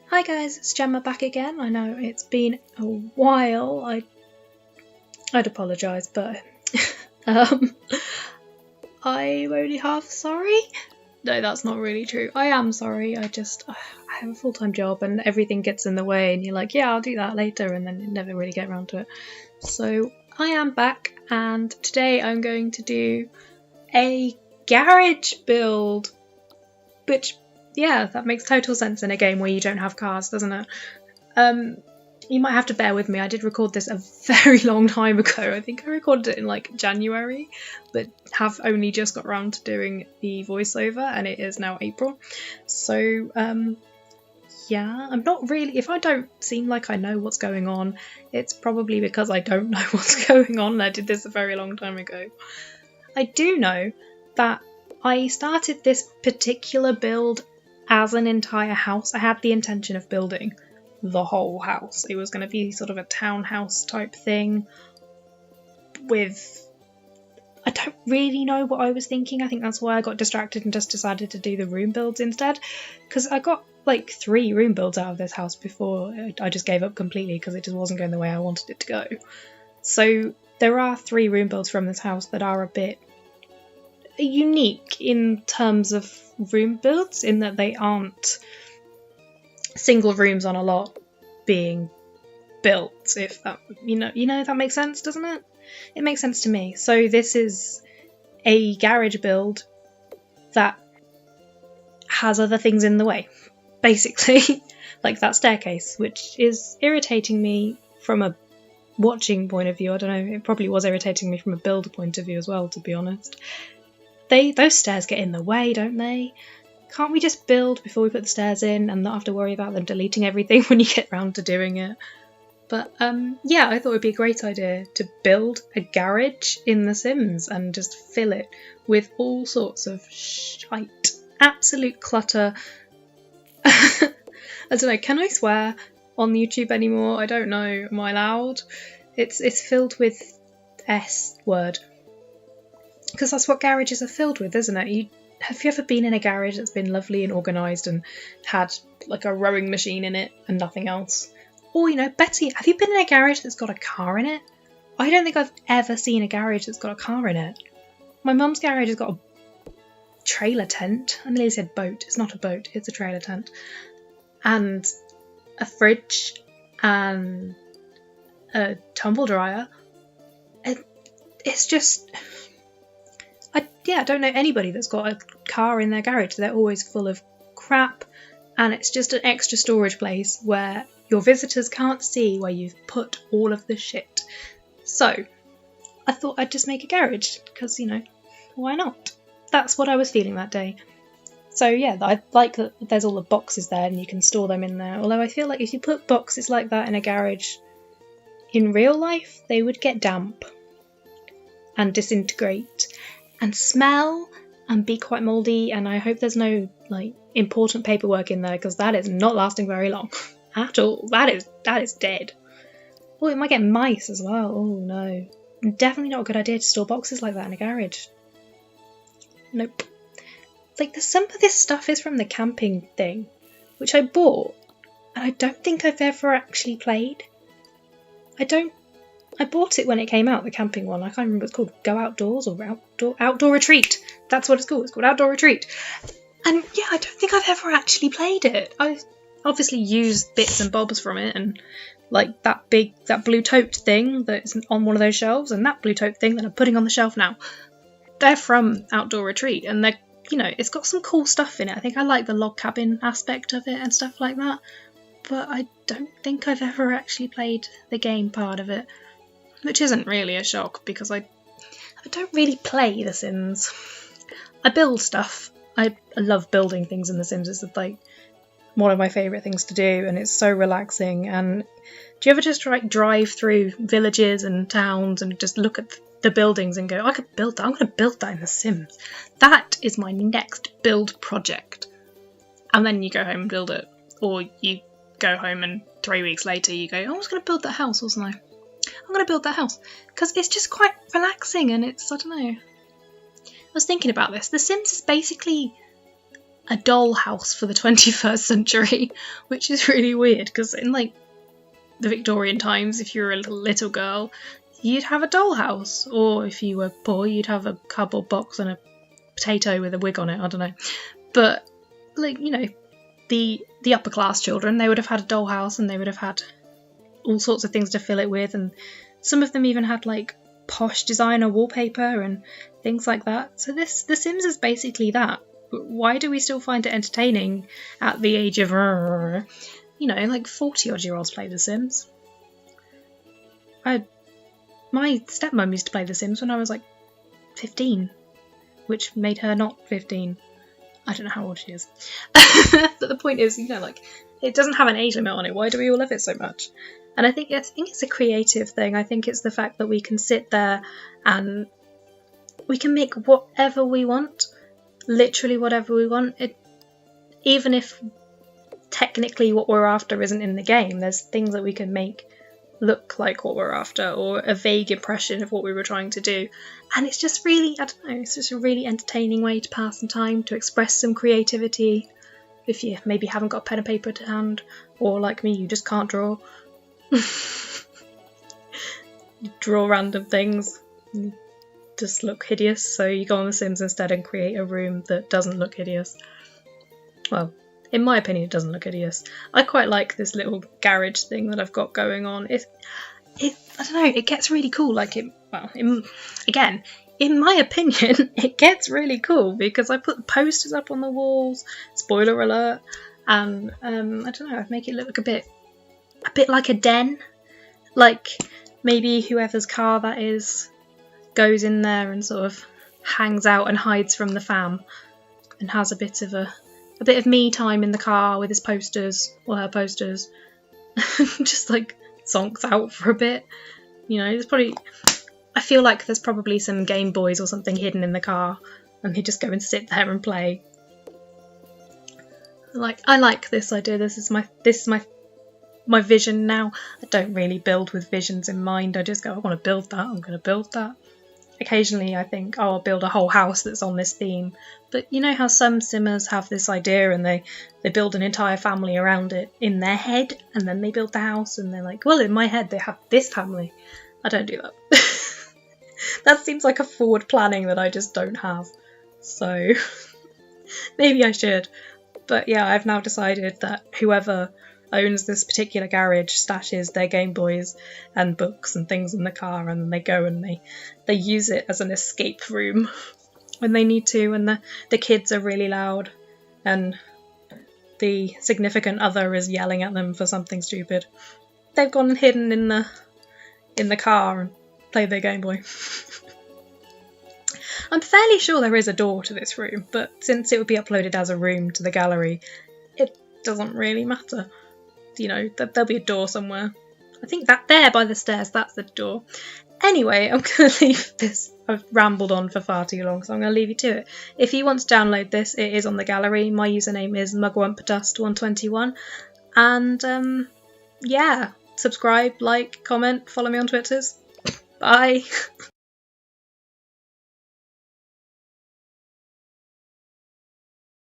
Hi guys, it's Gemma back again. I know it's been a while. I'd apologise, but I'm only half sorry. No, that's not really true. I am sorry. I have a full-time job and everything gets in the way, and you're like, yeah, I'll do that later, and then you never really get around to it. So I am back, and today I'm going to do a garage build, which, yeah, that makes total sense in a game where you don't have cars, doesn't it? You might have to bear with me. I did record this a very long time ago. I think I recorded it in like January, but have only just got around to doing the voiceover, and it is now April. So, yeah, I'm not really... If I don't seem like I know what's going on, it's probably because I don't know what's going on. I did this a very long time ago. I do know that I started this particular build as an entire house. I had the intention of building the whole house. It was going to be sort of a townhouse type thing with... I don't really know what I was thinking. I think that's why I got distracted and just decided to do the room builds instead. Because I got like 3 room builds out of this house before I just gave up completely because it just wasn't going the way I wanted it to go. So there are 3 room builds from this house that are a bit unique in terms of room builds, in that they aren't single rooms on a lot being built, if that you know that makes sense, doesn't it? It makes sense to me. So this is a garage build that has other things in the way, basically. Like that staircase, which is irritating me from a watching point of view. I don't know, it probably was irritating me from a build point of view as well, to be honest. Those stairs get in the way, don't they? Can't we just build before we put the stairs in and not have to worry about them deleting everything when you get round to doing it? But yeah, I thought it would be a great idea to build a garage in The Sims and just fill it with all sorts of shite. Absolute clutter. I don't know, can I swear on YouTube anymore? I don't know, am I allowed? It's filled with S word. Because that's what garages are filled with, isn't it? Have you ever been in a garage that's been lovely and organised and had like a rowing machine in it and nothing else? Or, Betsy, have you been in a garage that's got a car in it? I don't think I've ever seen a garage that's got a car in it. My mum's garage has got a trailer tent. I nearly said boat. It's not a boat, it's a trailer tent. And a fridge and a tumble dryer. It's just... I don't know anybody that's got a car in their garage. They're always full of crap, and it's just an extra storage place where your visitors can't see where you've put all of the shit. So I thought I'd just make a garage, because, why not? That's what I was feeling that day. So yeah, I like that there's all the boxes there and you can store them in there. Although I feel like if you put boxes like that in a garage in real life, they would get damp and disintegrate and smell and be quite mouldy, and I hope there's no important paperwork in there, because that is not lasting very long at all. That is dead. Oh, it might get mice as well. Oh no, definitely not a good idea to store boxes like that in a garage. Nope. Some of this stuff is from the camping thing, which I bought, and I don't think I've ever actually played. I bought it when it came out, the camping one. I can't remember what it's called. Go Outdoors or Outdoor Retreat. That's what it's called. It's called Outdoor Retreat. And yeah, I don't think I've ever actually played it. I've obviously used bits and bobs from it, and that blue tote thing that's on one of those shelves, and that blue tote thing that I'm putting on the shelf now. They're from Outdoor Retreat, and they're, it's got some cool stuff in it. I think I like the log cabin aspect of it and stuff like that. But I don't think I've ever actually played the game part of it. Which isn't really a shock, because I don't really play The Sims. I build stuff. I love building things in The Sims. It's one of my favourite things to do, and it's so relaxing. And do you ever just drive through villages and towns and just look at the buildings and go, I could build that. I'm going to build that in The Sims. That is my next build project. And then you go home and build it. Or you go home and 3 weeks later you go, I was going to build that house, wasn't I? I'm going to build that house, because it's just quite relaxing, and it's, I don't know. I was thinking about this. The Sims is basically a dollhouse for the 21st century, which is really weird because in like the Victorian times, if you were a little girl, you'd have a dollhouse, or if you were poor, you'd have a cardboard box and a potato with a wig on it. I don't know, but like, you know, the upper class children, they would have had a dollhouse and they would have had all sorts of things to fill it with, and some of them even had like posh designer wallpaper and things like that. So The Sims is basically that. Why do we still find it entertaining at the age of, you know, like 40-odd-year-olds play The Sims? My stepmom used to play The Sims when I was like 15, which made her not 15. I don't know how old she is. But the point is, you know, like, it doesn't have an age limit on it. Why do we all love it so much? And I think it's a creative thing. I think it's the fact that we can sit there and we can make whatever we want, literally whatever we want. Even if technically what we're after isn't in the game, there's things that we can make look like what we're after, or a vague impression of what we were trying to do. And it's just really, I don't know, it's just a really entertaining way to pass some time, to express some creativity if you maybe haven't got pen and paper to hand, or like me, you just can't draw. You draw random things and just look hideous, so you go on The Sims instead and create a room that doesn't look hideous. Well, in my opinion, it doesn't look hideous. I quite like this little garage thing that I've got going on. I don't know, it gets really cool. Like, in my opinion, it gets really cool because I put posters up on the walls, spoiler alert, and I don't know, I make it look a bit like a den. Like, maybe whoever's car that is goes in there and sort of hangs out and hides from the fam and has a bit of me time in the car with his posters, or her posters, just like zonks out for a bit. You know, I feel like there's probably some Game Boys or something hidden in the car, and they just go and sit there and play. I like this idea. This is my vision now. I don't really build with visions in mind. I just go, I want to build that, I'm going to build that. Occasionally I think, oh, I'll build a whole house that's on this theme. But you know how some simmers have this idea and they build an entire family around it in their head, and then they build the house and they're like, well, in my head they have this family. I don't do that. That seems like a forward planning that I just don't have. So maybe I should. But yeah, I've now decided that whoever owns this particular garage stashes their Game Boys and books and things in the car, and then they go and they use it as an escape room when they need to, and the kids are really loud and the significant other is yelling at them for something stupid. They've gone hidden in the car and played their Game Boy. I'm fairly sure there is a door to this room, but since it would be uploaded as a room to the gallery, it doesn't really matter. You know, there'll be a door somewhere. I think that there by the stairs, that's the door. Anyway, I'm going to leave this. I've rambled on for far too long, so I'm going to leave you to it. If you want to download this, it is on the gallery. My username is mugwumpdust121. And, yeah, subscribe, like, comment, follow me on Twitters. Bye!